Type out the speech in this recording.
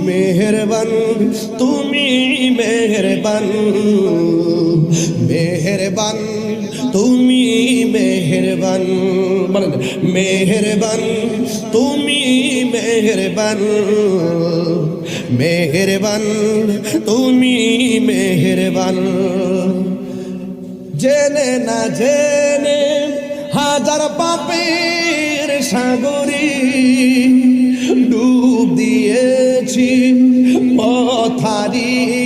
মেহেরবান তুমি মেহেরবান, মেহেরবান তুমি মেহেরবান, বলেন মেহেরবান তুমি মেহেরবান, মেহেরবান তুমি মেহেরবান। জেনে না জেনে হাজার পাপের সাগরে ডুব দিয়েছি পথ হারিয়ে